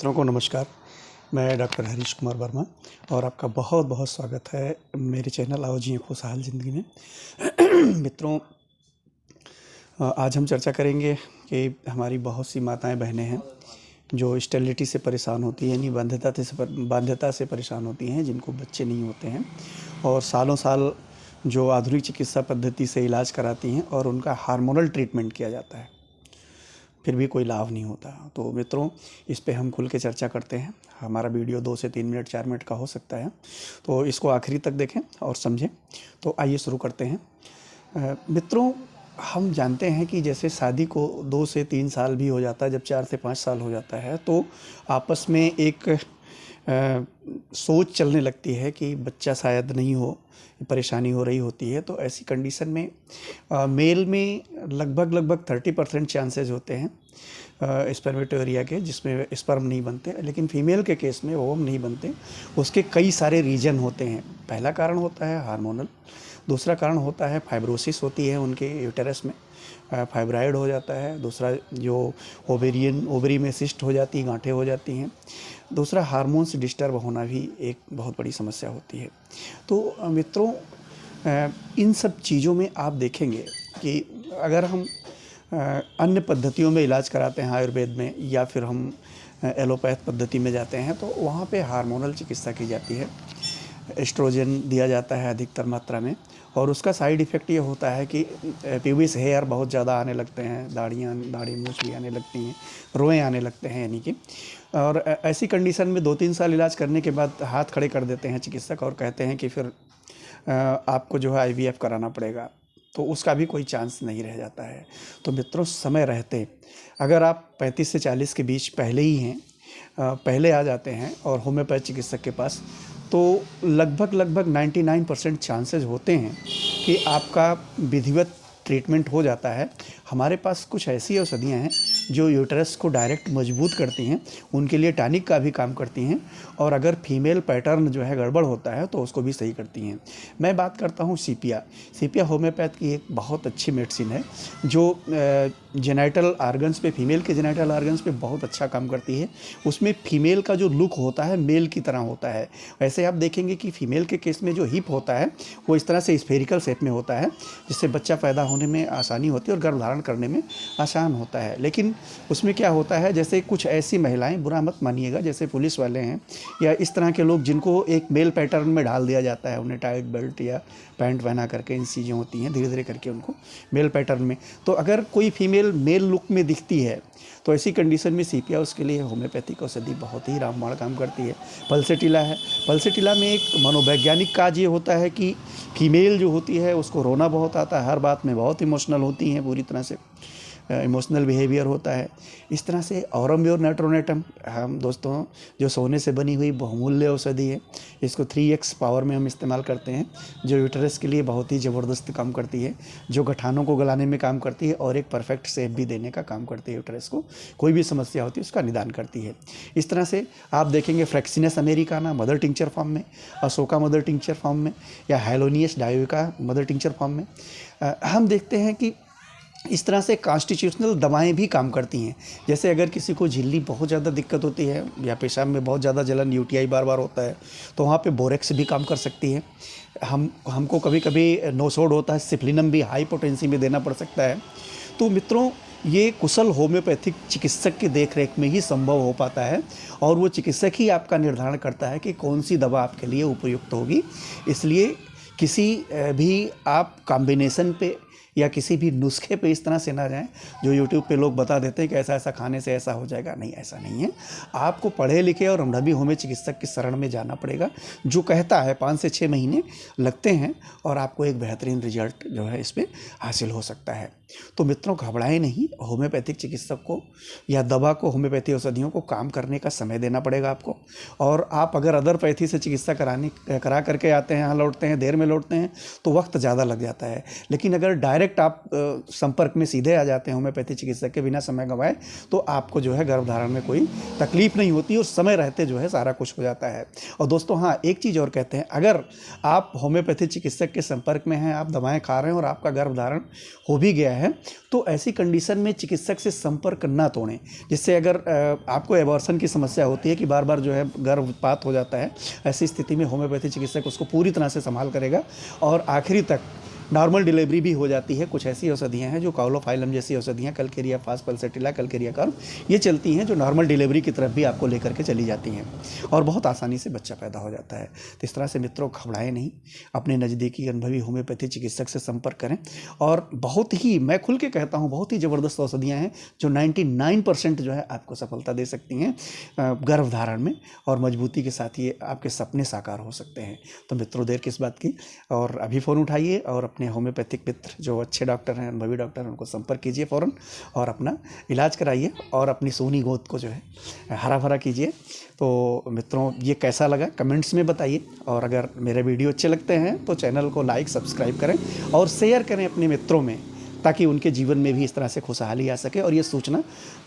मित्रों को नमस्कार। मैं डॉक्टर हरीश कुमार वर्मा और आपका बहुत बहुत स्वागत है मेरे चैनल आओ जिए खुशहाल ज़िंदगी में। मित्रों, आज हम चर्चा करेंगे कि हमारी बहुत सी माताएं बहनें हैं जो स्टेरिलिटी से परेशान होती हैं, यानी बाध्यता से परेशान होती हैं, जिनको बच्चे नहीं होते हैं और सालों साल जो आधुनिक चिकित्सा पद्धति से इलाज कराती हैं और उनका हार्मोनल ट्रीटमेंट किया जाता है, फिर भी कोई लाभ नहीं होता। तो मित्रों, इस पे हम खुल के चर्चा करते हैं। हमारा वीडियो 2 से 3 मिनट 4 मिनट का हो सकता है, तो इसको आखिरी तक देखें और समझें। तो आइए शुरू करते हैं। मित्रों, हम जानते हैं कि जैसे शादी को 2 से 3 साल भी हो जाता है, जब 4 से 5 साल हो जाता है तो आपस में एक सोच चलने लगती है कि बच्चा शायद नहीं हो, परेशानी हो रही होती है। तो ऐसी कंडीशन में मेल में लगभग 30% चांसेस होते हैं स्पर्मेटोरिया के, जिसमें स्पर्म नहीं बनते, लेकिन फीमेल के केस में ओवम नहीं बनते। उसके कई सारे रीजन होते हैं। पहला कारण होता है हार्मोनल, दूसरा कारण होता है फाइब्रोसिस होती है उनके यूटेरस में, फाइब्राइड हो जाता है। दूसरा जो ओवरी में सिस्ट हो जाती है, गांठें हो जाती हैं। दूसरा हार्मोन्स डिस्टर्ब होना भी एक बहुत बड़ी समस्या होती है। तो मित्रों, इन सब चीज़ों में आप देखेंगे कि अगर हम अन्य पद्धतियों में इलाज कराते हैं, आयुर्वेद में, या फिर हम एलोपैथ पद्धति में जाते हैं, तो वहाँ पे हार्मोनल चिकित्सा की जाती है। एस्ट्रोजन दिया जाता है अधिकतर मात्रा में, और उसका साइड इफ़ेक्ट ये होता है कि प्यूबिस हेयर बहुत ज़्यादा आने लगते हैं, दाढ़ी मूंछ भी आने लगती हैं, रोएँ आने लगते हैं, यानी कि। और ऐसी कंडीशन में 2-3 साल इलाज करने के बाद हाथ खड़े कर देते हैं चिकित्सक और कहते हैं कि फिर आपको जो है आईवीएफ कराना पड़ेगा। तो उसका भी कोई चांस नहीं रह जाता है। तो मित्रों, समय रहते अगर आप 35 से 40 के बीच पहले ही हैं, पहले आ जाते हैं और होम्योपैथ चिकित्सक के पास, तो लगभग 99% चांसेस होते हैं कि आपका विधिवत ट्रीटमेंट हो जाता है। हमारे पास कुछ ऐसी औषधियाँ हैं जो यूटेरस को डायरेक्ट मजबूत करती हैं, उनके लिए टॉनिक का भी काम करती हैं, और अगर फीमेल पैटर्न जो है गड़बड़ होता है तो उसको भी सही करती हैं। मैं बात करता हूँ सीपिया होम्योपैथ की एक बहुत अच्छी मेडिसिन है जो जेनाइटल आर्गन्स पे, फीमेल के जेनाइटल आर्गन्स पे बहुत अच्छा काम करती है। उसमें फीमेल का जो लुक होता है मेल की तरह होता है। वैसे आप देखेंगे कि फीमेल के केस में जो हिप होता है वो इस तरह से स्फेरिकल शेप में होता है, जिससे बच्चा पैदा होने में आसानी होती है और गर्भधारण करने में आसान होता है। लेकिन उसमें क्या होता है, जैसे कुछ ऐसी महिलाएं, बुरा मत मानिएगा, जैसे पुलिस वाले हैं या इस तरह के लोग जिनको एक मेल पैटर्न में ढाल दिया जाता है, उन्हें टाइट बेल्ट या पैंट पहना करके, इन चीज़ें होती हैं, धीरे धीरे करके उनको मेल पैटर्न में। तो अगर कोई फीमेल मेल लुक में दिखती है तो ऐसी कंडीशन में सीपिया उसके लिए होम्योपैथिक औषधि बहुत ही रामबाण काम करती है। पल्सेटिला है। पल्सेटिला में एक मनोवैज्ञानिक काज ये होता है कि फीमेल जो होती है उसको रोना बहुत आता है, हर बात में बहुत इमोशनल होती हैं, पूरी तरह से इमोशनल बिहेवियर होता है। इस तरह से औरम्योर नाइट्रोनेटम, हम दोस्तों, जो सोने से बनी हुई बहुमूल्य औषधि है, इसको 3x पावर में हम इस्तेमाल करते हैं, जो यूटेरस के लिए बहुत ही ज़बरदस्त काम करती है, जो गठानों को गलाने में काम करती है और एक परफेक्ट शेप भी देने का काम करती है। यूटेरस को कोई भी समस्या होती है उसका निदान करती है। इस तरह से आप देखेंगे फ्रैक्सिनस अमेरिकाना मदर टिंचर फॉर्म में, अशोका मदर टिंचर फॉर्म में, या हाइलोनियस डायोइका मदर टिंचर फॉर्म में हम देखते हैं कि इस तरह से कॉन्स्टिट्यूशनल दवाएं भी काम करती हैं। जैसे अगर किसी को झिल्ली बहुत ज़्यादा दिक्कत होती है या पेशाब में बहुत ज़्यादा जलन, यूटीआई बार बार होता है, तो वहाँ पे बोरेक्स भी काम कर सकती है। हमको कभी कभी नोसोड होता है, सिप्लिनम भी हाई पोटेंसी में देना पड़ सकता है। तो मित्रों, ये कुशल होम्योपैथिक चिकित्सक की देखरेख में ही संभव हो पाता है, और वो चिकित्सक ही आपका निर्धारण करता है कि कौन सी दवा आपके लिए उपयुक्त होगी। इसलिए किसी भी आप कॉम्बिनेशन पे या किसी भी नुस्खे पे इस तरह से ना जाएं जो यूट्यूब पे लोग बता देते हैं कि ऐसा ऐसा खाने से ऐसा हो जाएगा। नहीं, ऐसा नहीं है। आपको पढ़े लिखे और अनुभवी होम्यो चिकित्सक की शरण में जाना पड़ेगा, जो कहता है 5 से 6 महीने लगते हैं और आपको एक बेहतरीन रिजल्ट जो है इस पर हासिल हो सकता है। तो मित्रों, घबराएं नहीं। होम्योपैथिक चिकित्सक को या दवा को, होम्योपैथी औषधियों को काम करने का समय देना पड़ेगा आपको। और आप अगर अदरपैथी से चिकित्सा करा करके आते हैं, यहाँ लौटते हैं, देर में लौटते हैं, तो वक्त ज़्यादा लग जाता है। लेकिन अगर डायरेक्ट डायरेक्ट आप संपर्क में सीधे आ जाते हैं होम्योपैथी चिकित्सक के बिना समय गंवाए, तो आपको जो है गर्भधारण में कोई तकलीफ नहीं होती और समय रहते जो है सारा कुछ हो जाता है। और दोस्तों हाँ, एक चीज़ और कहते हैं, अगर आप होम्योपैथी चिकित्सक के संपर्क में हैं, आप दवाएं खा रहे हैं और आपका गर्भधारण हो भी गया है, तो ऐसी कंडीशन में चिकित्सक से संपर्क ना तोड़ें। जिससे अगर आपको एबॉर्शन की समस्या होती है कि बार बार जो है गर्भपात हो जाता है, ऐसी स्थिति में होम्योपैथी चिकित्सक उसको पूरी तरह से संभाल करेगा और आखिरी तक नॉर्मल डिलीवरी भी हो जाती है। कुछ ऐसी औषधियाँ हैं जो काउलोफाइलम जैसी औषधियाँ, कलकेरिया फास पल्सेटिला, कलकेरिया कार्ब, ये चलती हैं जो नॉर्मल डिलीवरी की तरफ भी आपको लेकर के चली जाती हैं और बहुत आसानी से बच्चा पैदा हो जाता है। तो इस तरह से मित्रों, घबराएं नहीं, अपने नज़दीकी अनुभवी होम्योपैथी चिकित्सक से संपर्क करें। और बहुत ही, मैं खुल के कहता हूँ, बहुत ही ज़बरदस्त औषधियाँ हैं जो 99% जो है आपको सफलता दे सकती हैं गर्भधारण में, और मजबूती के साथ ये आपके सपने साकार हो सकते हैं। तो मित्रों, देर किस बात की, और अभी फ़ोन उठाइए और अपने होम्योपैथिक मित्र जो अच्छे डॉक्टर हैं, अनुभवी डॉक्टर हैं, उनको संपर्क कीजिए फ़ौरन और अपना इलाज कराइए और अपनी सोनी गोद को जो है हरा भरा कीजिए। तो मित्रों, ये कैसा लगा कमेंट्स में बताइए, और अगर मेरे वीडियो अच्छे लगते हैं तो चैनल को लाइक, सब्सक्राइब करें और शेयर करें अपने मित्रों में, ताकि उनके जीवन में भी इस तरह से खुशहाली आ सके और ये सूचना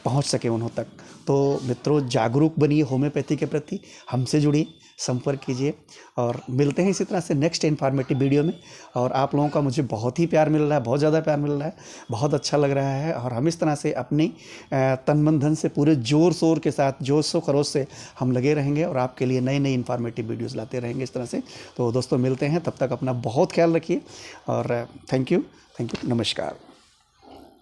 पहुंच सके उन्हों तक। तो मित्रों, जागरूक बनिए होम्योपैथी के प्रति, हमसे जुड़िए, संपर्क कीजिए, और मिलते हैं इसी तरह से नेक्स्ट इन्फॉर्मेटिव वीडियो में। और आप लोगों का मुझे बहुत ही प्यार मिल रहा है, बहुत ज़्यादा प्यार मिल रहा है, बहुत अच्छा लग रहा है। और हम इस तरह से अपनी तन मन धन से पूरे ज़ोर शोर के साथ, जोश व खरोश से हम लगे रहेंगे और आपके लिए नई नई इन्फॉर्मेटिव वीडियोज़ लाते रहेंगे इस तरह से। तो दोस्तों, मिलते हैं, तब तक अपना बहुत ख्याल रखिए और थैंक यू, नमस्कार।